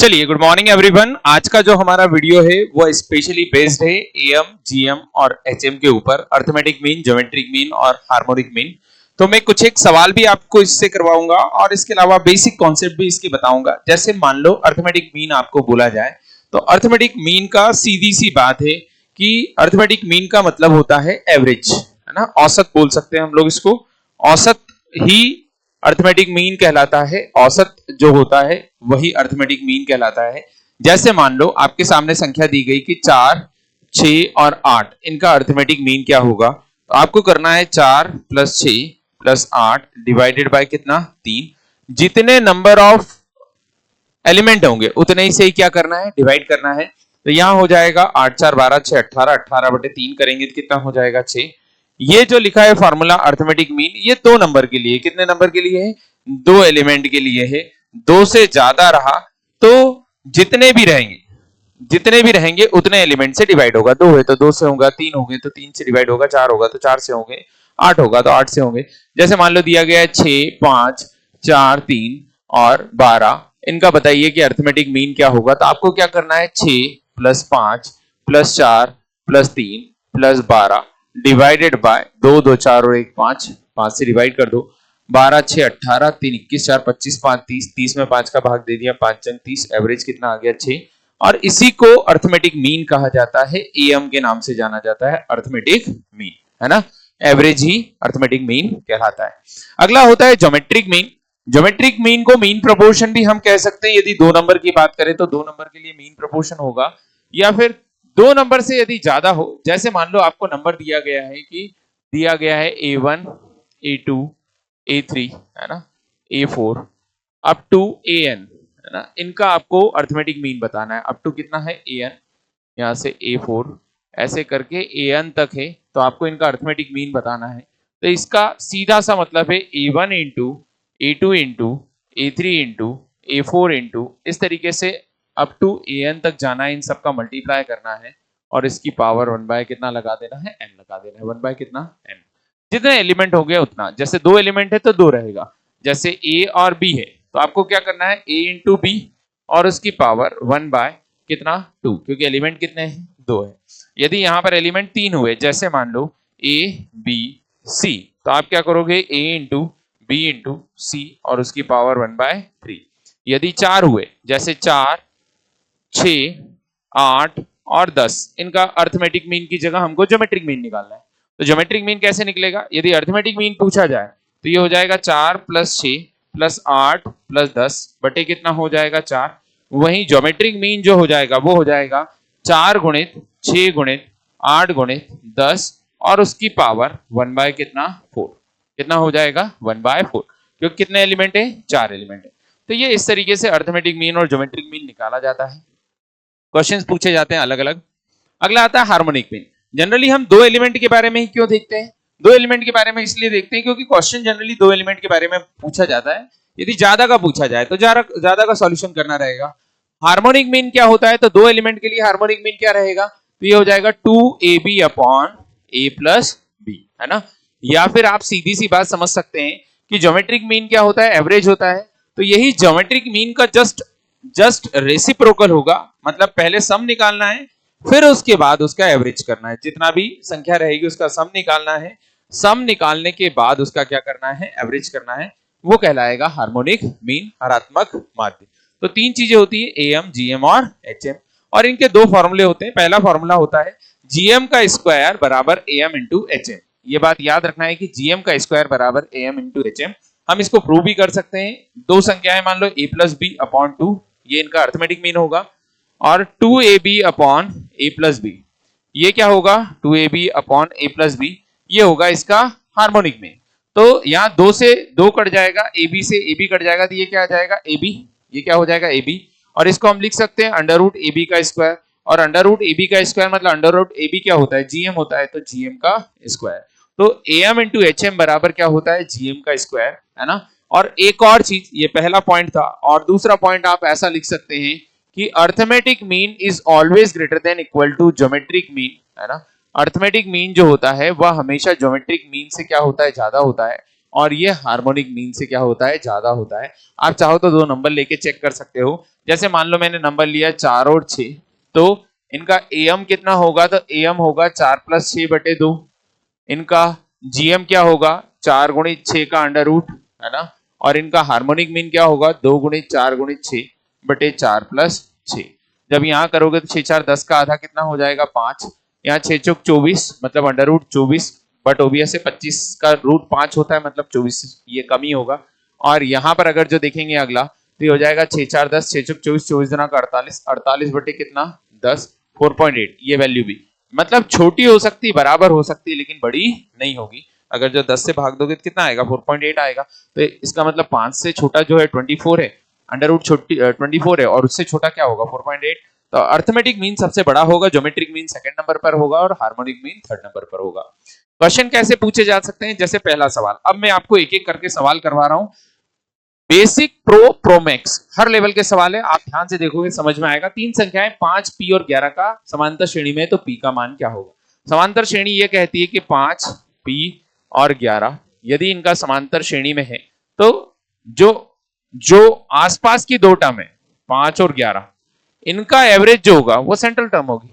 चलिए, good morning everyone. आज का जो हमारा वीडियो है वो स्पेशली बेस्ड है एएम, जीएम और एचएम के ऊपर, अर्थमेटिक मीन, ज्योमेट्रिक मीन और हार्मोनिक मीन। तो मैं कुछ एक सवाल भी आपको इससे करवाऊंगा और इसके अलावा बेसिक कॉन्सेप्ट भी इसके बताऊंगा। जैसे मान लो अर्थमेटिक मीन आपको बोला जाए तो अर्थमेटिक मीन का सीधी सी बात है कि अर्थमेटिक मीन का मतलब होता है एवरेज, है ना, औसत बोल सकते हैं हम लोग इसको। औसत ही अर्थमेटिक मीन कहलाता है। औसत जो होता है वही अर्थमेटिक मीन कहलाता है। जैसे मान लो आपके सामने संख्या दी गई कि 4, 6 और 8, इनका अर्थमेटिक मीन क्या होगा। तो आपको करना है 4 + 6 + 8 डिवाइडेड बाय कितना, 3। जितने नंबर ऑफ एलिमेंट होंगे उतने ही से क्या करना है, डिवाइड करना है। तो यहां हो जाएगा 8 4 12 6 18, 18/3 करेंगे तो कितना हो जाएगा, 6। ये जो लिखा है फॉर्मूला अर्थमेटिक मीन, ये 2 नंबर के लिए, कितने नंबर के लिए है, 2 एलिमेंट के लिए है। 2 से ज्यादा रहा तो जितने भी रहेंगे उतने एलिमेंट से डिवाइड होगा। 2 है तो 2 से होगा, 3 हो गए तो 3 से डिवाइड होगा, 4 होगा तो 4 से होंगे, 8 होगा तो 8 से होंगे। जैसे मान लो दिया गया है 6, 5, 4, 3 और 12, इनका बताइए कि अर्थमेटिक मीन क्या होगा। तो आपको क्या करना है, 6 + 5 + 4 + 3 + 12 डिवाइडेड बाय 2 2 4 और 1 5, 5 से डिवाइड कर दो। 12 6 18, 3 21, 4 25, 5 30, 30 में 5 का भाग दे दिया, 5 × 30, एवरेज कितना आ गया, 6। और इसी को अर्थमेटिक मीन कहा जाता है, एएम के नाम से जाना जाता है, अर्थमेटिक मीन, है ना। एवरेज ही अर्थमेटिक मीन कहलाता है। अगला होता है ज्योमेट्रिक मीन। ज्योमेट्रिक मीन को मीन प्रोपोर्शन भी हम कह सकते हैं। यदि 2 नंबर की बात करें तो 2 नंबर के लिए मीन प्रोपोर्शन होगा, या फिर 2 नंबर से यदि ज्यादा हो। जैसे मान लो आपको नंबर दिया गया है कि दिया गया है A1, A2, A3, है ना, A4 अप टू AN, है ना। इनका आपको अर्थमेटिक मीन बताना है। अप टू कितना है, AN, यहां से A4 ऐसे करके AN तक है, तो आपको इनका अर्थमेटिक मीन बताना है। तो इसका सीधा सा मतलब है A1 * A2 * A3 * A4 इस तरीके से अप टू AN तक जाना है। इन सबका मल्टीप्लाई करना है और इसकी पावर 1 कितना लगा देना है, n लगा देना है। 1 कितना, n। जितने एलिमेंट हो गए उतना। जैसे 2 एलिमेंट है तो 2 रहेगा। जैसे A और B है तो आपको क्या करना है, A * B और उसकी पावर 1 कितना, 2, क्योंकि एलिमेंट कितने हैं, 2 है। यदि यहां पर एलिमेंट 3 हुए, जैसे मान लो A, B, C, तो आप क्या करोगे, A * B * C और उसकी पावर 1/3। यदि 4 हुए, जैसे 4, 6, 8 और 10, इनका अर्थमेटिक मीन की जगह हमको ज्योमेट्रिक मीन निकालना है। तो ज्योमेट्रिक मीन कैसे निकलेगा, यदि अर्थमेटिक मीन पूछा जाए तो ये हो जाएगा 4 + 6 + 8 + 10 बटे कितना हो जाएगा, 4। वहीं ज्योमेट्रिक मीन जो हो जाएगा वो हो जाएगा 4 × 6 × 8 × 10 और उसकी पावर 1 कितना, 4। कितना हो जाएगा, 1/4, क्योंकि कितने एलिमेंट है, 4 एलिमेंट है। तो ये इस तरीके से अर्थमेटिक मीन और ज्योमेट्रिक मीन निकाला जाता है। क्वेश्चंस पूछे जाते हैं अलग अलग। अगला आता है हार्मोनिक मीन। जनरली हम 2 एलिमेंट के बारे में ही क्यों देखते हैं, 2 एलिमेंट के बारे में इसलिए देखते हैं क्योंकि क्वेश्चन जनरली 2 एलिमेंट के बारे में पूछा जाता है। यदि ज्यादा का पूछा जाए तो ज्यादा का सॉल्यूशन करना रहेगा। हार्मोनिक मीन क्या होता है, तो 2 एलिमेंट के लिए हार्मोनिक मीन क्या रहेगा, तो ये हो जाएगा 2AB / A + B, है ना। या फिर आप सीधी सी बात समझ सकते हैं कि ज्योमेट्रिक मीन क्या होता है, एवरेज होता है। तो यही ज्योमेट्रिक मीन का जस्ट रेसिप्रोकल होगा। मतलब पहले सम निकालना है, फिर उसके बाद उसका एवरेज करना है। जितना भी संख्या रहेगी उसका सम निकालना है, सम निकालने के बाद उसका क्या करना है, एवरेज करना है। वो कहलाएगा हार्मोनिक मीन, हरात्मक माध्य। तो 3 चीजें होती है, एएम, जीएम और एचएम, और इनके 2 फॉर्मूले होते हैं। पहला फॉर्मूला होता है जीएम का स्क्वायर बराबर एएम * एचएम। ये बात याद रखना है कि जीएम का स्क्वायर बराबर एएम * एचएम। हम इसको प्रूव भी कर सकते हैं। 2 संख्याएं मान लो A + B / 2, ये इनका अर्थमेटिक मीन होगा। और 2AB / A + B, ये क्या होगा, 2AB / A + B, ये होगा इसका हार्मोनिक मीन। तो यहाँ 2 से 2 कट जाएगा, AB से AB कट जाएगा, तो ये क्या आ जाएगा, AB। ये क्या हो जाएगा, AB। और इसको हम लिख सकते हैं √AB का स्क्वायर, और √AB का स्क्वायर मतलब √AB क्या होता है, GM होता है, तो GM का स्क्वायर। तो AM * HM बराबर क्या होता है, GM का स्क्वायर, है ना। और एक और चीज, ये पहला पॉइंट था, और दूसरा पॉइंट आप ऐसा लिख सकते हैं कि arithmetic mean is always greater than equal to geometric mean, है ना। अर्थमेटिक मीन जो होता है वह हमेशा ज्योमेट्रिक मीन से क्या होता है, ज्यादा होता है। और ये हार्मोनिक मीन से क्या होता है, ज्यादा होता है। आप चाहो तो दो नंबर लेके चेक कर सकते हो। जैसे मान लो मैंने नंबर लिया 4 और 6, तो इनका एम कितना होगा, तो एम होगा 4 + 6 बटे 2। इनका जीएम क्या होगा, 4 × 6 का अंडर रूट, है ना। और इनका हार्मोनिक मीन क्या होगा, 2 × 4 × 6 बटे 4 + 6। जब यहाँ करोगे तो 6 4 10 का आधा कितना हो जाएगा, 5। यहाँ 6 चौक 24 मतलब अंडर रूट 24, बट ओबीएस से 25 का रूट 5 होता है मतलब 24, ये कम ही होगा। और यहाँ पर अगर जो देखेंगे अगला, तो ये हो जाएगा 6 4 10, 6 चौक 24, 24 दुना का 48, 48 बटे कितना 10, 4.8। ये वैल्यू भी मतलब छोटी हो सकती है, बराबर हो सकती है, लेकिन बड़ी नहीं होगी। अगर जो 10 से भाग दोगे तो कितना आएगा, 4.8 आएगा। तो इसका मतलब 5 से छोटा जो है 24 है, अंडर रूट छोटी 24 है, और उससे छोटा क्या होगा 4.8। तो अर्थमेटिक मीन सबसे बड़ा होगा, ज्योमेट्रिक मीन सेकंड नंबर पर होगा, और हार्मोनिक मीन थर्ड नंबर पर होगा। क्वेश्चन कैसे पूछे जा सकते हैं, जैसे पहला सवाल, अब मैं आपको एक एक करके सवाल करवा रहा हूं। बेसिक, प्रो मैक्स, हर लेवल के सवाल है, आप ध्यान से देखोगे समझ में आएगा। 3 संख्याएं 5, पी और 11 का समांतर श्रेणी में, तो पी का मान क्या होगा। समांतर श्रेणी ये कहती है कि 5, पी और 11 यदि इनका समांतर श्रेणी में है, तो जो जो आसपास की दो टर्म है 5 और 11, इनका एवरेज जो होगा वो सेंट्रल टर्म होगी।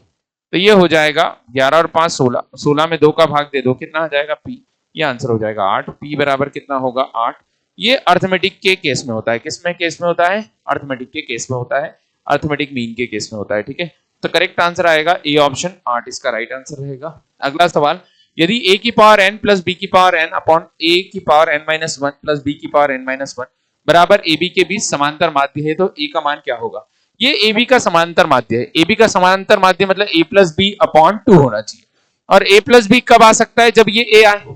तो ये हो जाएगा 11 और 5 16, 16 में 2 का भाग दे दो, कितना आ जाएगा पी, ये आंसर हो जाएगा 8। पी बराबर कितना होगा 8। ये अर्थमेटिक के केस में होता है, किसमें केस में होता है, अर्थमेटिक के केस में होता है, अर्थमेटिक मीन के केस में होता है, ठीक है। तो करेक्ट आंसर आएगा ए ऑप्शन 8, इसका राइट आंसर रहेगा। अगला सवाल, यदि a की पावर n प्लस b की पावर n अपॉन a की power n minus 1 plus b की पावर n माइनस 1 बराबर ab के बीच समांतर माध्य है, तो a का मान क्या होगा। ये ab का समांतर माध्य है, ab का समांतर माध्य मतलब a प्लस बी अपॉन 2 होना चाहिए। और a प्लस बी कब आ सकता है, जब ये a आए,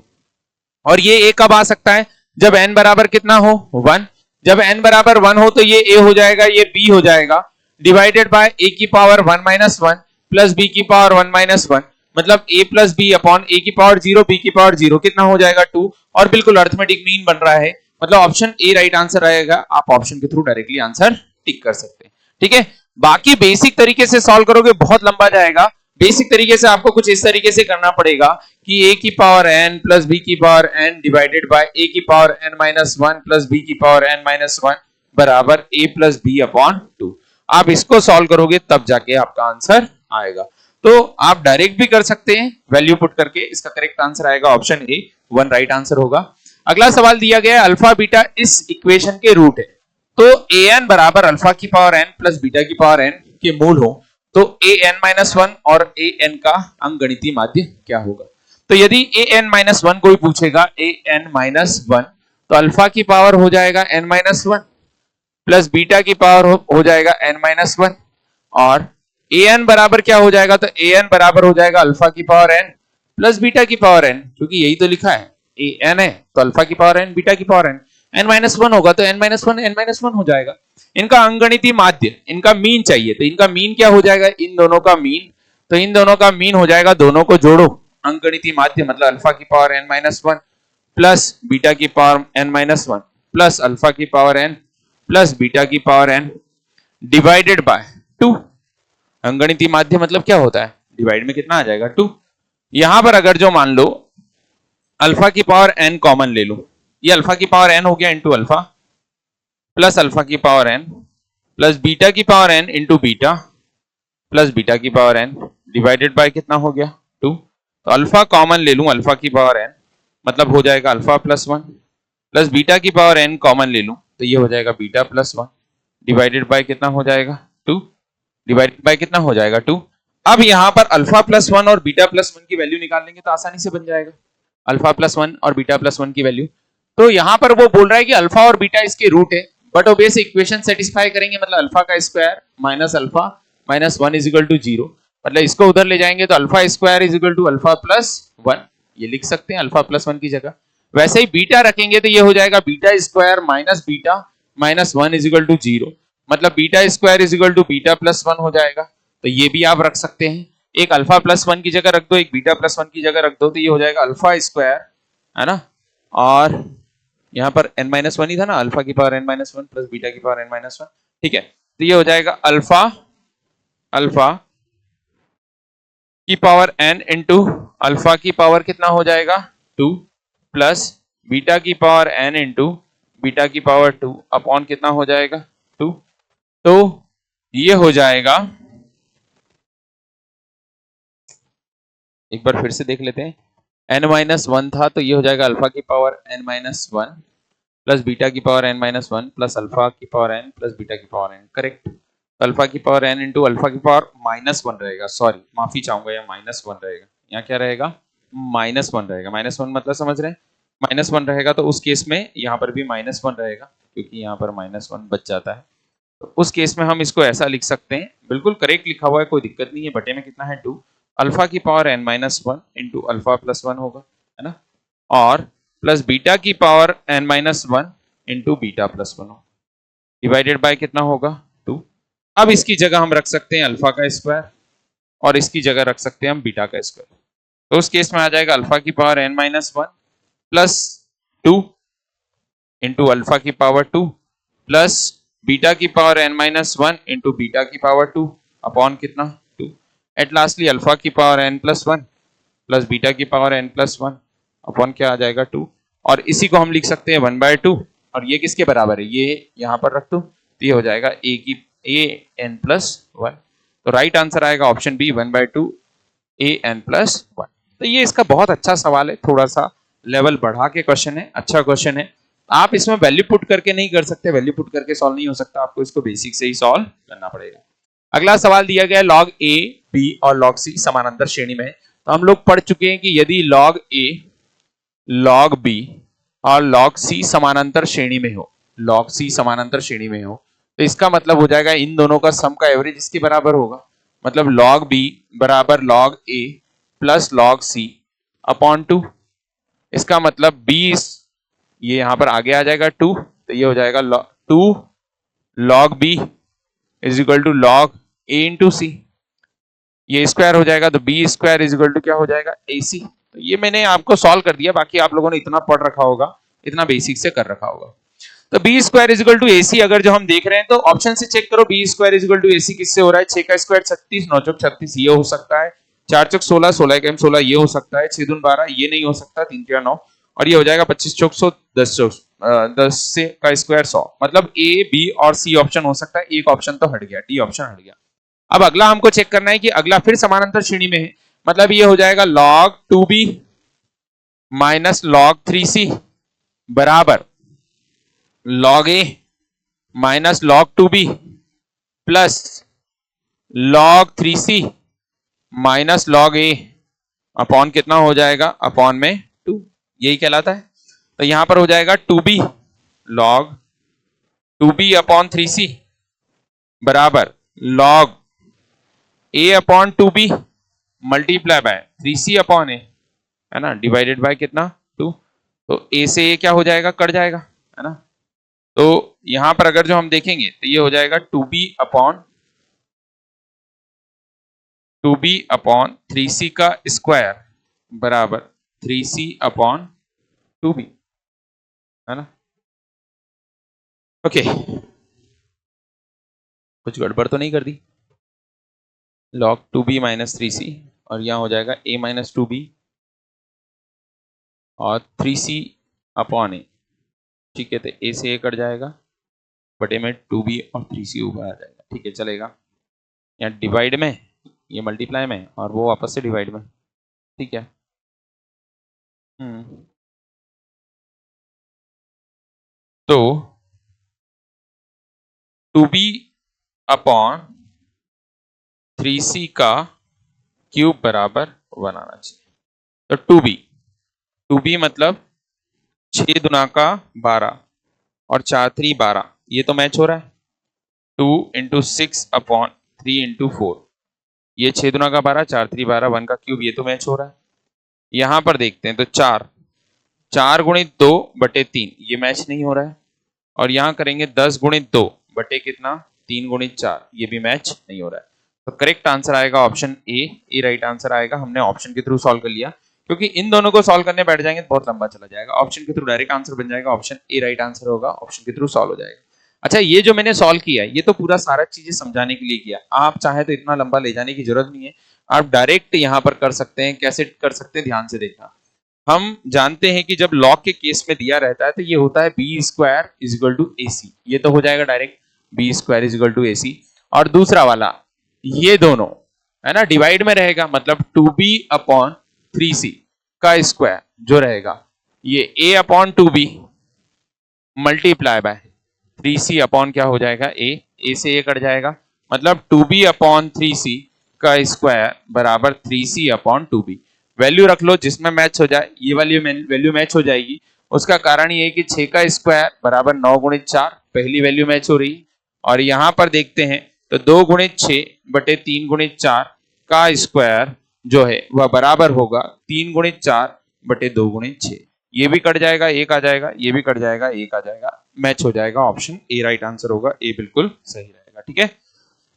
और ये a कब आ सकता है, जब n बराबर कितना हो 1। जब n बराबर 1 हो तो ये a हो जाएगा, ये b हो जाएगा, डिवाइडेड बाय a की पावर 1 माइनस 1 प्लस b की पावर 1 माइनस 1, मतलब a plus B upon a की पावर 0 b की पावर 0, कितना हो जाएगा 2। और बिल्कुल अर्थमेटिक मीन बन रहा है, मतलब ऑप्शन ए राइट आंसर रहेगा। आप ऑप्शन के थ्रू डायरेक्टली आंसर टिक कर सकते हैं, ठीक है। बाकी बेसिक तरीके से सॉल्व करोगे बहुत लंबा जाएगा। बेसिक तरीके से आपको कुछ इस तरीके से करना पड़ेगा कि a की पावर n प्लस b की power n divided by a की power n minus 1 plus b की पावर n माइनस 1 बराबर a प्लस बी अपॉन 2। आप इसको सॉल्व करोगे तब जाके आपका आंसर आएगा। तो आप डायरेक्ट भी कर सकते हैं वैल्यू पुट करके, इसका करेक्ट आंसर आएगा ऑप्शन ए 1 राइट आंसर होगा। अगला सवाल दिया गया है, अल्फा बीटा इस इक्वेशन के रूट है, तो an बराबर अल्फा की पावर n प्लस बीटा की पावर n के मूल हो, तो an-1 और an का अंकगणितीय माध्य क्या होगा। तो यदि an-1 कोई पूछेगा, an-1 तो अल्फा की पावर हो जाएगा n-1 प्लस बीटा की पावर हो जाएगा n-1, और an बराबर क्या हो जाएगा, तो an बराबर हो जाएगा अल्फा की पावर n प्लस बीटा की पावर n, क्योंकि यही तो लिखा है an है तो अल्फा की पावर n बीटा की पावर n, n-1 होगा तो n-1 हो जाएगा। इनका अंकगणितीय माध्य, इनका मीन चाहिए, तो इनका मीन क्या हो जाएगा, इन दोनों का मीन, तो इन दोनों का मीन हो जाएगा, दोनों को जोड़ो, अंकगणितीय माध्य मतलब अल्फा की पावर n-1 प्लस बीटा की पावर n-1 प्लस अल्फा की पावर n प्लस बीटा की पावर n डिवाइडेड बाय 2। अंकगणितीय माध्य मतलब क्या होता है, डिवाइड में कितना आ जाएगा 2। यहां पर अगर जो मान लो अल्फा की पावर n कॉमन ले लो, ये अल्फा की पावर n हो गया इंटू अल्फा प्लस अल्फा की पावर n प्लस बीटा की power n into beta plus beta की पावर n डिवाइडेड बाय कितना हो गया 2। तो अल्फा कॉमन ले लूं, अल्फा की पावर n मतलब हो जाएगा अल्फा प्लस 1 प्लस बीटा की पावर n कॉमन ले लूं, तो ये हो जाएगा बीटा प्लस 1 डिवाइडेड बाय कितना हो जाएगा 2, डिवाइडेड बाय कितना हो जाएगा 2। अब यहां पर अल्फा प्लस 1 और बीटा प्लस 1 की वैल्यू निकाल लेंगे तो आसानी से बन जाएगा, अल्फा प्लस 1 और बीटा प्लस 1 की वैल्यू। तो यहां पर वो बोल रहा है कि अल्फा और बीटा इसके रूट है, बट ऑब्वियस इक्वेशन सेटिस्फाई करेंगे, मतलब अल्फा का square minus alpha minus 1 is equal to 0, मतलब इसको उधर ले जाएंगे तो alpha square is equal to alpha plus 1, ये लिख सकते हैं अल्फा प्लस 1 की जगह। वैसे ही बीटा रखेंगे तो ये हो जाएगा beta square minus beta minus 1 is equal to 0, मतलब beta square is equal to beta plus 1 हो जाएगा। तो ये भी आप रख सकते हैं, एक अल्फा प्लस 1 की जगह रख दो, एक बीटा प्लस 1 की जगह रख दो, तो ये हो जाएगा अल्फा स्क्वायर, है ना, और यहाँ पर n-1 ही था ना, अल्फा की पावर n-1 प्लस बीटा की पावर n-1, ठीक है। तो ये हो जाएगा अल्फा की पावर n इंटू अल्फा की पावर कितना हो जाएगा 2 प्लस बीटा की पावर n इंटू बीटा की पावर 2 अपॉन कितना हो जाएगा 2। तो ये हो जाएगा, एक बार फिर से देख लेते हैं, n-1 था तो ये हो जाएगा अल्फा की पावर n-1 प्लस बीटा की पावर n-1 प्लस अल्फा की पावर n प्लस बीटा की पावर n। करेक्ट। अल्फा की पावर n इंटू अल्फा की पावर -1 रहेगा, सॉरी माफी चाहूंगा, यहाँ -1 रहेगा, यहाँ क्या रहेगा -1 रहेगा। -1 मतलब समझ रहे हैं, -1 रहेगा तो उस केस में यहाँ पर भी -1 रहेगा, क्योंकि यहाँ पर -1 बच जाता है। तो उस केस में हम इसको ऐसा लिख सकते हैं, बिल्कुल करेक्ट लिखा हुआ है, कोई दिक्कत नहीं है। बटे में कितना है 2, अल्फा की power n-1 into alpha plus 1 होगा, है ना, और प्लस बीटा की power n-1 into beta plus 1 होगा, डिवाइडेड बाय कितना होगा 2। अब इसकी जगह हम रख सकते हैं अल्फा का स्क्वायर और इसकी जगह रख सकते हैं हम बीटा का स्क्वायर। तो उस केस में आ जाएगा अल्फा की power n-1 plus 2 into alpha की पावर 2 प्लस बीटा की पावर n-1 इंटू बीटा की पावर 2 अपॉन कितना 2। एट लास्टली अल्फा की पावर n+1 प्लस बीटा की पावर n+1 अपॉन क्या आ जाएगा 2। और इसी को हम लिख सकते हैं 1/2, और ये किसके बराबर है, ये यहाँ पर रख दो, तो ये हो जाएगा an+1। तो राइट आंसर आएगा ऑप्शन बी 1/2 an+1। तो ये इसका बहुत अच्छा सवाल है, थोड़ा सा लेवल बढ़ा के क्वेश्चन है, अच्छा क्वेश्चन है। आप इसमें वैल्यू पुट करके नहीं कर सकते, वैल्यू पुट करके सॉल्व नहीं हो सकता, आपको इसको बेसिक से ही सॉल्व करना पड़ेगा। अगला सवाल दिया गया है log a, b और log c समानांतर श्रेणी में। तो हम लोग पढ़ चुके हैं कि यदि log a, log b और log c समानांतर श्रेणी में हो, log c समानांतर श्रेणी में हो, तो इसका मतलब हो जाएगा इन दोनों का सम का एवरेज इसके बराबर होगा। मतलब log b बराबर log a plus log c upon 2। इसका मतलब 20, ये यहां पर आगे आ जाएगा 2, तो ये हो जाएगा 2 log b is equal to log a into c, ये स्क्वायर हो जाएगा, तो b square is equal to क्या हो जाएगा ac। तो ये मैंने आपको सॉल्व कर दिया, बाकी आप लोगों ने इतना पढ़ रखा होगा, इतना बेसिक से कर रखा होगा। तो b square is equal to ac अगर जो हम देख रहे हैं तो ऑप्शन से चेक करो, b square is equal to ac किससे हो रहा है, 6 का स्क्वायर 36, 9 चौक 36 ये हो सकता है, 4 चौक 16, 16 का 16 ये हो सकता है, 6 दून 12 ये नहीं हो सकता, 3 3 9, और ये हो जाएगा 25 चौक 100, 10 चौक 10 से का स्क्वायर 100। मतलब a b और c ऑप्शन हो सकता है, एक ऑप्शन तो हट गया, डी ऑप्शन हट गया। अब अगला हमको चेक करना है कि अगला फिर समानांतर श्रेणी में है, मतलब ये हो जाएगा log 2b minus log 3c बराबर log a minus log 2b plus log 3c minus log a upon कितना हो जाएगा, अपॉन में 2, यही कहलाता है। तो यहां पर हो जाएगा 2b log 2b upon 3c बराबर log a upon 2b multiply by 3c upon a, है ना, डिवाइडेड बाय कितना 2। तो a से a क्या हो जाएगा, कट जाएगा, है ना। तो यहां पर अगर जो हम देखेंगे तो ये हो जाएगा 2b अपॉन 3c का स्क्वायर बराबर 3c अपॉन 2b, है ना। ओके, कुछ गड़बड़ तो नहीं कर दी। log 2b माइनस 3c और यहाँ हो जाएगा a माइनस 2b और 3c अपॉन a, ठीक है। तो a से a कट जाएगा, बटे में 2b और 3c ऊपर आ जाएगा, ठीक है, चलेगा। यहाँ डिवाइड में, ये मल्टीप्लाई में, और वो वापस से डिवाइड में, ठीक है। तो 2b अपॉन 3c का क्यूब बराबर 1 आना चाहिए। तो 2b मतलब 6 दुना का 12 और 4 3 12, ये तो मैच हो रहा है। 2 इंटू 6 अपॉन 3 इंटू 4, ये 6 दुना का 12, 4 3 12, 1 का क्यूब, ये तो मैच हो रहा है। यहां पर देखते हैं तो 4 गुणित 2 बटे 3, ये मैच नहीं हो रहा है। और यहां करेंगे 10 गुणित 2 बटे कितना 3 गुणित 4, ये भी मैच नहीं हो रहा है। तो करेक्ट आंसर आएगा ऑप्शन ए राइट आंसर आएगा। हमने ऑप्शन के थ्रू सॉल्व कर लिया, क्योंकि इन दोनों को सॉल्व करने बैठ जाएंगे तो बहुत लंबा चला जाएगा। ऑप्शन के थ्रू डायरेक्ट आंसर बन जाएगा, ऑप्शन ए राइट आंसर होगा, ऑप्शन के थ्रू सॉल्व हो जाएगा। अच्छा, ये जो मैंने सॉल्व किया ये तो पूरा सारा चीजें समझाने के लिए किया, आप चाहे तो इतना लंबा ले जाने की जरूरत नहीं है, आप डायरेक्ट यहाँ पर कर सकते हैं। कैसे कर सकते हैं, ध्यान से देखना। हम जानते हैं कि जब लॉग के केस में दिया रहता है तो ये होता है b square is equal to a c, ये तो हो जाएगा direct b square is equal to a c. और दूसरा वाला ये दोनों है ना डिवाइड में रहेगा, मतलब 2b अपॉन 3c का स्क्वायर जो रहेगा ये a upon 2b multiply by 3c upon क्या हो जाएगा a से a कट जाएगा, मतलब 2b अपॉन 3c का स्क्वायर बराबर 3c अपॉन 2b। वैल्यू रख लो जिसमें मैच हो जाए, ये वाली वैल्यू मैच हो जाएगी। उसका कारण ये है कि 6 का स्क्वायर बराबर 9 गुणित 4, पहली वैल्यू मैच हो रही। और यहां पर देखते हैं तो 2 गुणित 6 बटे 3 गुणित 4 का स्क्वायर जो है वह बराबर होगा 3 गुणित 4 बटे 2 गुणित 6। ये भी कट जाएगा, एक आ जाएगा, ये भी कट जाएगा, एक आ जाएगा, मैच हो जाएगा। ऑप्शन ए राइट आंसर होगा, ए बिल्कुल सही रहेगा। ठीक है,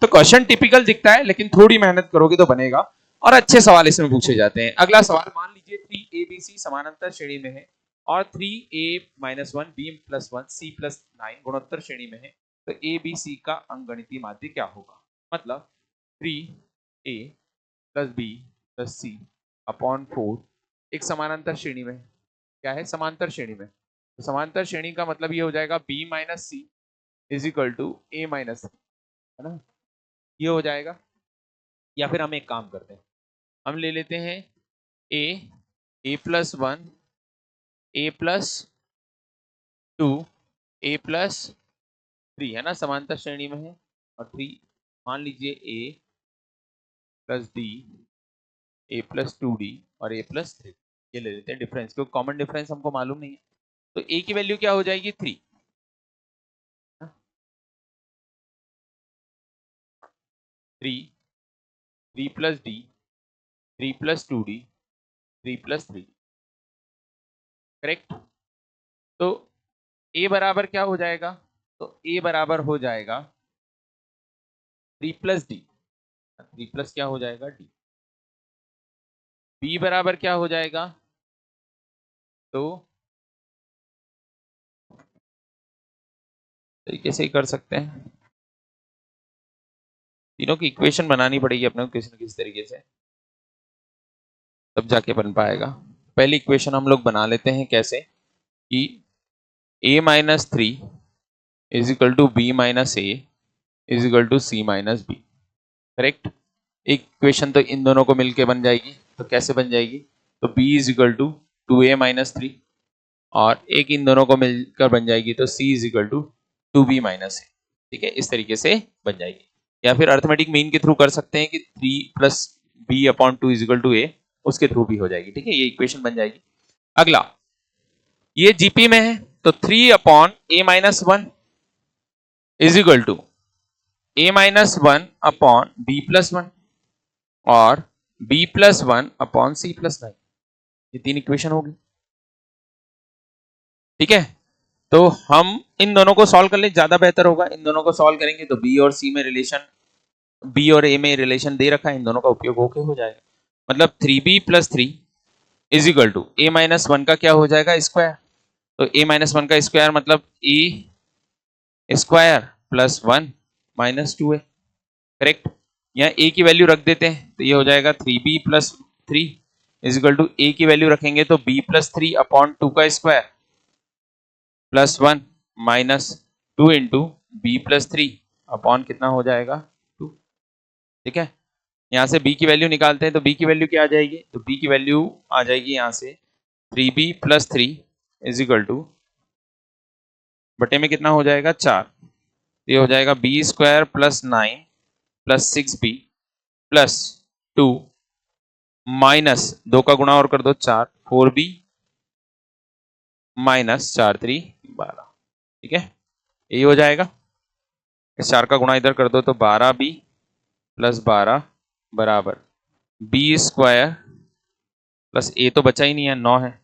तो क्वेश्चन टिपिकल दिखता है लेकिन थोड़ी मेहनत करोगे तो बनेगा और अच्छे सवाल इसमें पूछे जाते हैं। अगला सवाल, मान लीजिए 3abc समानांतर श्रेणी में है और 3a-1 b+1 c+9 गुणोत्तर श्रेणी में है, तो abc का अंकगणितीय माध्य क्या होगा। मतलब 3a + b + c अपॉन 4 एक समानांतर श्रेणी में क्या है, समांतर श्रेणी में। तो समांतर श्रेणी का मतलब ये हो जाएगा b - c is equal to a - c, है ना, ये हो जाएगा। या फिर हम एक काम करते हैं, हम ले लेते हैं a+1 a+2 a+3, है ना, समांतर श्रेणी में है। और 3 मान लीजिए a + d a+2d और a+3, ये ले लेते हैं डिफरेंस, क्योंकि कॉमन डिफरेंस हमको मालूम नहीं है। तो a की वैल्यू क्या हो जाएगी 3, 3 + d 3 + 2d 3 + 3, करेक्ट। तो a बराबर क्या हो जाएगा, तो a बराबर हो जाएगा 3 + d, 3 क्या हो जाएगा d। b बराबर क्या हो जाएगा, तो तरीके से ही कर सकते हैं, तीनों की इक्वेशन बनानी पड़ेगी अपने को किसी न किसी तरीके से, तब जाके बन पाएगा। पहली इक्वेशन हम लोग बना लेते हैं कैसे, कि a-3 is equal to b - a is equal to c - b, correct. एक इक्वेशन तो इन दोनों को मिलके बन जाएगी, तो कैसे बन जाएगी, तो b is equal to 2a - 3 और एक इन दोनों को मिलकर बन जाएगी तो c is equal to 2b - a। ठीक है, इस तरीके से बन जाएगी। या फिर अर्थमेटिक मीन के थ्रू कर सकते हैं कि 3 + b/2 is equal to a, उसके थ्रू भी हो जाएगी। ठीक है, ये इक्वेशन बन जाएगी। अगला, ये जीपी में है तो 3/a-1 is equal to a-1/b+1 और b+1/c+9, ये तीन इक्वेशन होगी। ठीक है, तो हम इन दोनों को सॉल्व कर ले, ज्यादा बेहतर होगा। इन दोनों को सॉल्व करेंगे तो b और c में रिलेशन, b और a में रिलेशन दे रखा है, इन दोनों का उपयोग होके हो जाएगा। मतलब 3b + 3 is equal to a-1 का क्या हो जाएगा स्क्वायर, तो a-1 का स्क्वायर मतलब a स्क्वायर + 1 - 2a, करेक्ट। यहाँ a की वैल्यू रख देते हैं तो ये हो जाएगा 3b + 3 is equal to a की वैल्यू रखेंगे तो b + 3/2 का स्क्वायर +1 - 2 इंटू b + 3 अपॉन कितना हो जाएगा 2। ठीक है, यहाँ से b की वैल्यू निकालते हैं तो b की वैल्यू क्या आ जाएगी, तो b की वैल्यू आ जाएगी यहाँ से 3b + 3 इज इक्वल टू बटे में कितना हो जाएगा 4, ये हो जाएगा b स्क्वायर + 9 + 6b + 2 -2 का गुणा और कर दो 4, 4b -4 3 12। ठीक है, यही हो जाएगा। इस 4 का गुणा इधर कर दो तो 12b + 12 बराबर b स्क्वायर प्लस a तो बचा ही नहीं है 9 है,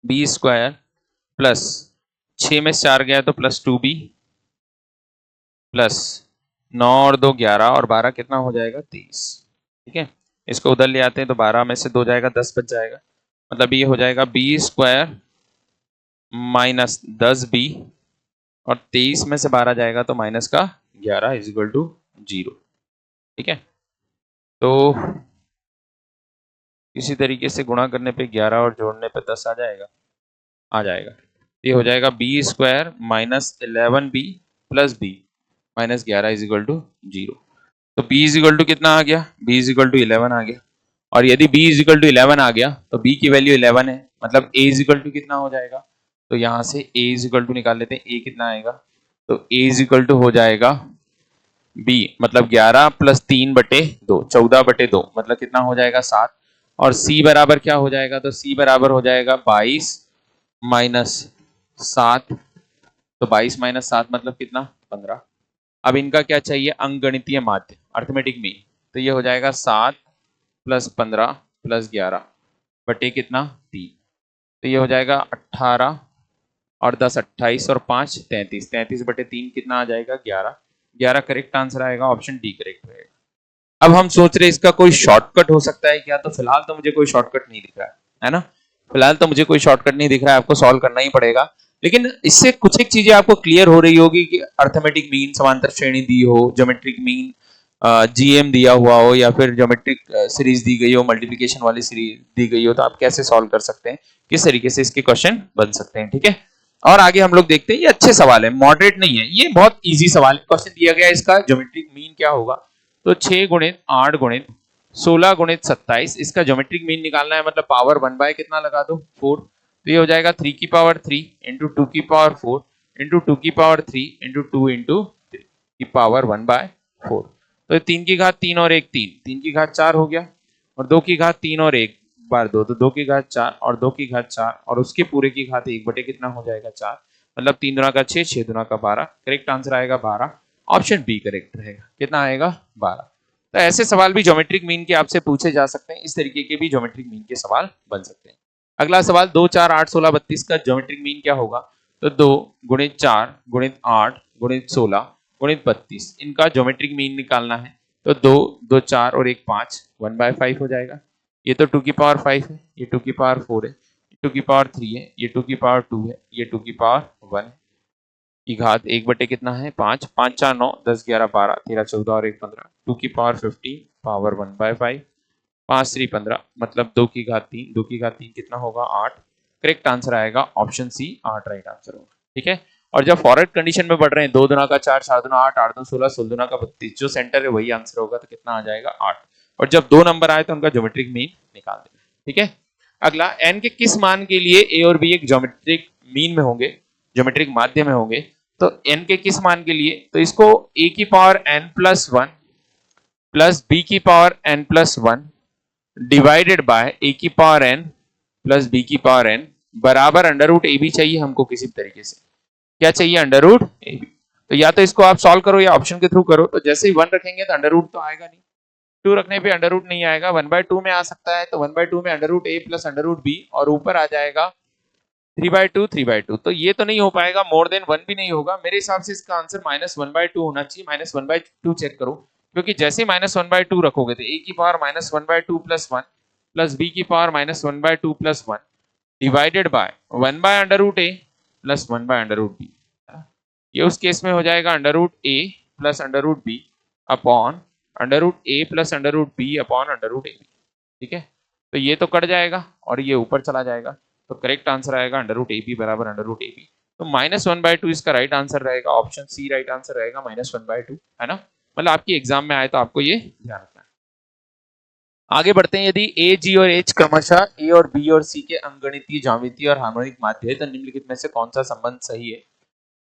b स्क्वायर प्लस 6 में 4 गया तो +2b प्लस 9 और 2 11 और 12 कितना हो जाएगा 23। ठीक है, इसको उधर ले आते हैं तो 12 में से 2 जाएगा 10 बच जाएगा, मतलब ये हो जाएगा b स्क्वायर -10b और 23 में से 12 जाएगा तो -11 इज इक्वल टू 0। ठीक है, तो किसी तरीके से गुणा करने पे 11 और जोड़ने पे 10 आ जाएगा, आ जाएगा। ये हो जाएगा b square minus 11b plus b minus 11 is equal to 0। तो b इज इक्वल टू कितना आ गया, b इज इक्वल टू 11 आ गया। और यदि b इज इक्वल टू 11 आ गया तो b की वैल्यू 11 है, मतलब a इज इक्वल टू कितना हो जाएगा, तो यहां से a इज इक्वल टू निकाल लेते हैं, a कितना आएगा, तो a इज इक्वल टू हो जाएगा b मतलब 11 प्लस 3/2 14/2 मतलब कितना हो जाएगा 7। और c बराबर क्या हो जाएगा, तो c बराबर हो जाएगा 22 माइनस 7, तो 22 माइनस 7 मतलब कितना 15। अब इनका क्या चाहिए, अंकगणितीय माध्य अर्थमेटिक मीन, तो ये हो जाएगा 7 प्लस 15 प्लस 11 बटे कितना 3, तो ये हो जाएगा 18 और 10 28 और 5 33, 33/3 कितना आ जाएगा 11, 11 करेक्ट आंसर आएगा, ऑप्शन डी करेक्ट रहेगा। अब हम सोच रहे इसका कोई शॉर्टकट हो सकता है क्या, तो फिलहाल तो मुझे कोई शॉर्टकट नहीं दिख रहा है ना, फिलहाल तो मुझे कोई शॉर्टकट नहीं दिख रहा है, आपको सॉल्व करना ही पड़ेगा। लेकिन इससे कुछ एक चीजें आपको क्लियर हो रही होगी कि अर्थमेटिक मीन, समांतर श्रेणी दी हो, ज्योमेट्रिक मीन जीएम दिया हुआ हो, या फिर ज्योमेट्रिक सीरीज दी गई हो, मल्टीप्लिकेशन वाली सीरीज दी गई हो, तो आप कैसे सॉल्व कर सकते हैं, किस तरीके से इसके क्वेश्चन बन सकते हैं। ठीक है, और आगे हम लोग देखते हैं, ये अच्छे सवाल है, मॉडरेट नहीं है, ये बहुत इजी सवाल है। क्वेश्चन दिया गया है इसका ज्योमेट्रिक मीन क्या होगा, तो 6 गुणित 8 गुणित 16 गुणित 27, इसका ज्योमेट्रिक मीन निकालना है, मतलब पावर 1 बाय कितना लगा दो 4, तो ये हो जाएगा 3 की पावर 3 इंटू 2 की पावर 4 इंटू 2 की पावर 3 इंटू 2 इंटू 3 की पावर 1 बाय 4, तो 3 की घात 3 और 1 3, 3 की घात 4 हो गया, और 2 की घात 3 और 1 बार 2, तो 2 की घात 4 और 2 की घात 4 और उसके पूरे की घात 1 बटे कितना हो जाएगा 4, मतलब 3 दुना का 6, 6 दुना का 12, करेक्ट आंसर आएगा 12, ऑप्शन बी करेक्ट रहेगा, कितना आएगा 12। तो ऐसे सवाल भी ज्योमेट्रिक मीन के आपसे पूछे जा सकते हैं, इस तरीके के भी ज्योमेट्रिक मीन के सवाल बन सकते हैं। अगला सवाल 2 4 8 16 32 का ज्योमेट्रिक मीन क्या होगा, तो 2 गुणित 4 गुणित 8 गुणित 16 गुणित 32, इनका ज्योमेट्रिक मीन निकालना है, तो 2 2 4 और 1 5, 1/5 हो जाएगा। ये तो 2 की पावर 5 है, ये 2 की पावर 4 है, 2 की पावर 3 है, ये 2 की पावर 2 है, ये 2 की पावर 1 की घात 1 बटे कितना है 5, 5 4 9 10 11 12 13 14 और 1 15, 2 की पावर 15 पावर 1/5, 5 3 15 मतलब 2 की घात 3, 2 की घात 3 कितना होगा 8, करेक्ट आंसर आएगा ऑप्शन सी 8 राइट आंसर होगा। ठीक है, और जब फॉरवर्ड कंडीशन में बढ़ रहे हैं 2 दुना का 4 4 दुना 8 8 2 16 16 दुना का 32, जो सेंटर है वही आंसर होगा, तो कितना आ जाएगा 8, और जब 2 नंबर आए तो उनका ज्योमेट्रिक मीन निकाल देना। ठीक है, अगला n के किस मान के लिए a और b एक ज्योमेट्रिक मीन में होंगे, ज्योमेट्रिक माध्य में होंगे, तो n के किस मान के लिए, तो इसको a की power n plus 1 plus b की power n plus 1 divided by a की पावर n प्लस b की पावर n बराबर अंडर रूट ए बी चाहिए हमको, किसी तरीके से क्या चाहिए अंडर रूट ए बी, तो या तो इसको आप सॉल्व करो या ऑप्शन के थ्रू करो, तो जैसे ही 1 रखेंगे तो अंडर रूट तो आएगा नहीं, 2 रखने पे अंडर रूट नहीं आएगा, 1/2 में आ सकता है, तो 1/2 में अंडर रूट ए प्लस अंडर रूट बी, और ऊपर आ जाएगा 3/2 3/2, तो ये तो नहीं हो पाएगा, मोर देन 1 भी नहीं होगा, मेरे हिसाब से इसका आंसर -1/2 होना चाहिए, -1/2 चेक करो, क्योंकि जैसे -1/2 रखोगे तो a की पावर -1/2 प्लस 1 प्लस b की power -1/2 plus 1 divided by 1/√a plus 1/√b, ये उस केस में हो जाएगा √a plus √b upon √a plus √b upon √ab। ठीक है, तो ये तो कट जाएगा और ये ऊपर चला जाएगा, तो करेक्ट आंसर आएगा √ab बराबर √ab, तो -1/2 इसका राइट आंसर रहेगा, ऑप्शन सी राइट आंसर रहेगा, -1/2 है ना, मतलब आपकी एग्जाम में आए तो आपको ये ध्यान रखना है। आगे बढ़ते हैं, यदि ए जी और एच क्रमशः ए और बी और सी के अंकगणितीय, ज्यामितीय और हार्मोनिक माध्य है, तो निम्नलिखित में से कौन सा संबंध सही है,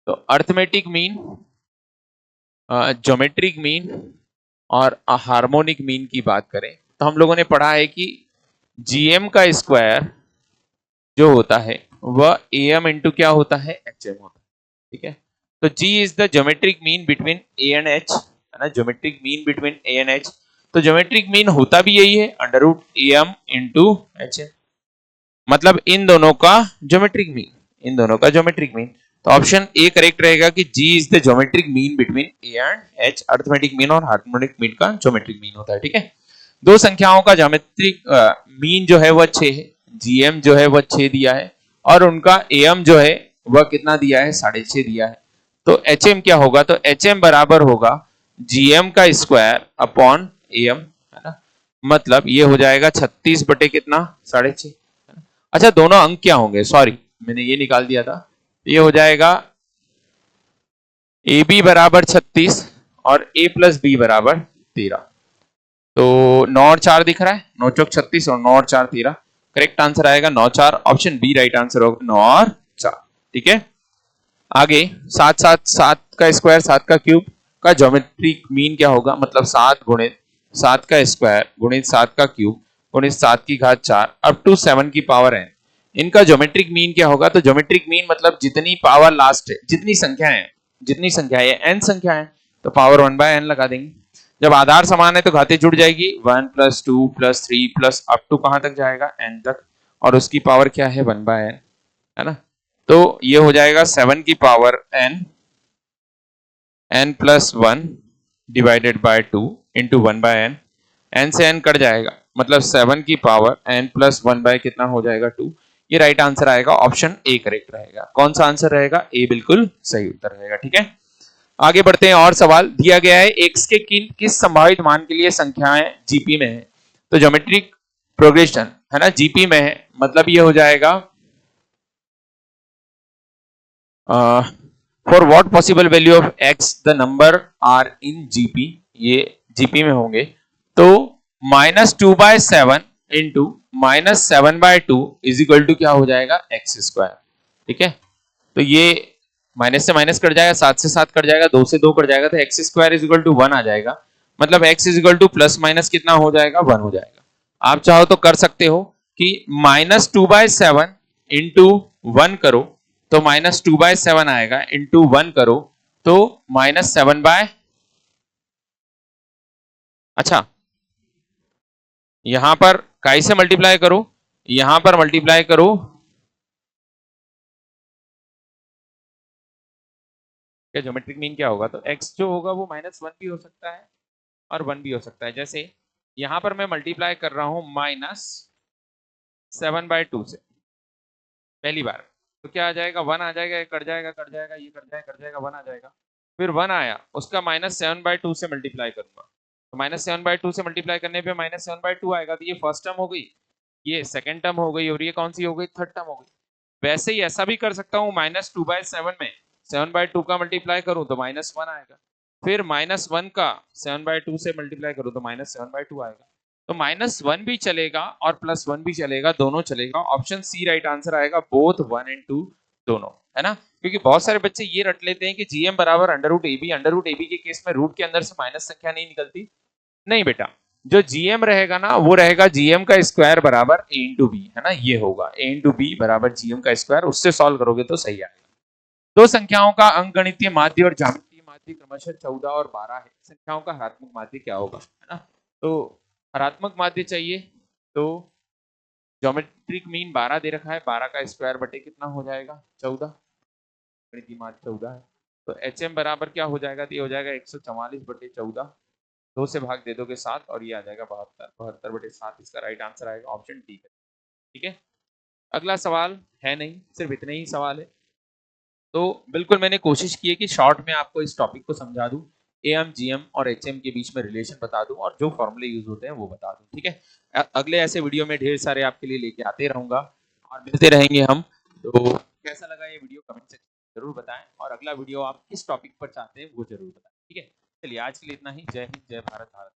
तो अर्थमेटिक मीन, ज्योमेट्रिक मीन और हार्मोनिक मीन की बात करें तो हम लोगों ने पढ़ा है कि जीएम का स्क्वायर जो होता है वह एम इंटू क्या होता है एच एम होता है। ठीक है, तो g is the geometric mean between a and h, है ना, geometric mean between a and h, तो ज्योमेट्रिक मीन होता भी यही है √am इंटू एच एम, मतलब इन दोनों का ज्योमेट्रिक मीन, इन दोनों का ज्योमेट्रिक मीन, तो ऑप्शन ए करेक्ट रहेगा कि G is the geometric mean between a and H, arithmetic mean और हार्मोनिक मीन का ज्योमेट्रिक मीन होता है। ठीक है, दो संख्याओं का ज्योमेट्रिक मीन जो है वह 6 है, जीएम जो है वह 6 दिया है, और उनका एम जो है वह कितना दिया है 6.5 दिया है, तो एच एम क्या होगा, तो एच एम बराबर होगा जीएम का स्क्वायर अपॉन एम, है ना, मतलब ये हो जाएगा 36 बटे कितना 6.5। अच्छा दोनों अंक क्या होंगे, सॉरी मैंने ये निकाल दिया था, ये हो जाएगा ए बी बराबर 36 और ए प्लस बी बराबर 13। तो 9 और 4 दिख रहा है, 9 चौक 36 और 9 और 4 13। करेक्ट आंसर आएगा 9 4, ऑप्शन बी राइट आंसर होगा 9 और 4। ठीक है, आगे 7 7 7 का स्क्वायर 7 का क्यूब का ज्योमेट्रिक मीन क्या होगा, मतलब 7 गुणित 7 का स्क्वायर गुणित 7 का क्यूब गुणित 7 की घात 4 अप टू 7 की पावर n, इनका ज्योमेट्रिक मीन क्या होगा। तो ज्योमेट्रिक मीन मतलब जितनी पावर लास्ट है, जितनी संख्या है, जितनी संख्या है n संख्या है तो पावर 1/n लगा देंगे। जब आधार समान है तो घातें जुड़ जाएगी, 1 + 2 + 3 प्लस अप टू कहां तक जाएगा n तक, और उसकी पावर क्या है 1/n, है ना। तो ये हो जाएगा 7 की power n + 1 divided by 2 into 1/n, n से n कट जाएगा मतलब 7 की पावर n + 1 बाय कितना हो जाएगा 2। ये राइट आंसर आएगा, ऑप्शन ए करेक्ट रहेगा। कौन सा आंसर रहेगा, ए बिल्कुल सही उत्तर रहेगा। ठीक है, आगे बढ़ते हैं और सवाल दिया गया है x के किस संभावित मान के लिए संख्याएं जीपी में है। तो ज्योमेट्रिक प्रोग्रेशन है ना जीपी में है, मतलब ये हो जाएगा for what possible value of x the number are in GP, ये जीपी में होंगे। तो -2/7 इंटू -7/2 इज इक्वल टू क्या हो जाएगा x²। ठीक है, तो ये माइनस से माइनस कट जाएगा, 7 से 7 कट जाएगा, 2 से 2 कट जाएगा, तो x² इज इक्वल टू 1 आ जाएगा। मतलब x is equal two plus minus कितना हो जाएगा 1 हो जाएगा। आप चाहो तो कर सकते हो कि -2/7 इंटू 1 करो तो -2/7 आएगा, इंटू 1 करो तो -7/, अच्छा यहां पर काई से मल्टीप्लाई करो, यहां पर मल्टीप्लाई करो क्या ज्योमेट्रिक मीन क्या होगा। तो x जो होगा वो -1 भी हो सकता है और 1 भी हो सकता है। जैसे यहां पर मैं मल्टीप्लाई कर रहा हूं -7/2 से पहली बार, तो क्या आ जाएगा 1 आ जाएगा, ये कट जाएगा, कट जाएगा, ये कट जाएगा, कट जाएगा, 1 आ जाएगा। फिर 1 आया, उसका -7/2 से मल्टीप्लाई करूंगा, तो -7/2 से मल्टीप्लाई करने पे -7/2 आएगा, तो ये फर्स्ट टर्म हो गई, ये सेकंड टर्म हो गई, और ये कौन सी हो गई थर्ड टर्म हो गई। वैसे ही ऐसा भी कर सकता हूँ, -2/7 में 7/2 का मल्टीप्लाई करूं तो -1 आएगा, फिर -1 का 7/2 से मल्टीप्लाई करूं तो -7/2 आएगा। तो -1 भी चलेगा और +1 भी चलेगा, दोनों चलेगा। ऑप्शन सी राइट आंसर आएगा, बोथ 1 एंड 2 दोनों, है ना। क्योंकि बहुत सारे बच्चे ये रट लेते हैं कि जीएम बराबर √AB, √AB के केस में रूट के अंदर से माइनस संख्या नहीं निकलती। नहीं बेटा, जो जीएम रहेगा ना वो रहेगा जीएम का स्क्वायर बराबर a इंटू बी, है ना, ये होगा a इंटू बी बराबर जीएम का स्क्वायर, उससे सॉल्व करोगे तो सही आएगा। दो संख्याओं का अंकगणितीय माध्य और ज्यामितीय माध्य क्रमशः 14 और 12 है, संख्याओं का हरात्मक माध्य क्या होगा, है ना। तो हरात्मक माध्य चाहिए तो ज्योमेट्रिक मीन 12 दे रखा है, 12 का स्क्वायर बटे कितना हो जाएगा 14, गणितीय माध्य 14 है। तो एच एम बराबर क्या हो जाएगा, तो ये हो जाएगा 144/14, 2 से भाग दे दोगे 7 और ये आ जाएगा 72, 72/7 इसका राइट आंसर आएगा, ऑप्शन डी है। ठीक है, अगला सवाल है नहीं, सिर्फ इतने ही सवाल है। तो बिल्कुल मैंने कोशिश की है कि शॉर्ट में आपको इस टॉपिक को समझा दूं, एएम जीएम और एचएम के बीच में रिलेशन बता दूं और जो फॉर्मूले यूज होते हैं वो बता दूं। ठीक है, अगले ऐसे वीडियो में ढेर सारे आपके लिए लेके आते रहूंगा और मिलते रहेंगे हम। तो कैसा लगा ये वीडियो कमेंट सेक्शन जरूर बताएं, और अगला वीडियो आप किस टॉपिक पर चाहते हैं वो जरूर बताएं। ठीक है, चलिए आज के लिए इतना ही। जय हिंद, जय भारत, भारत।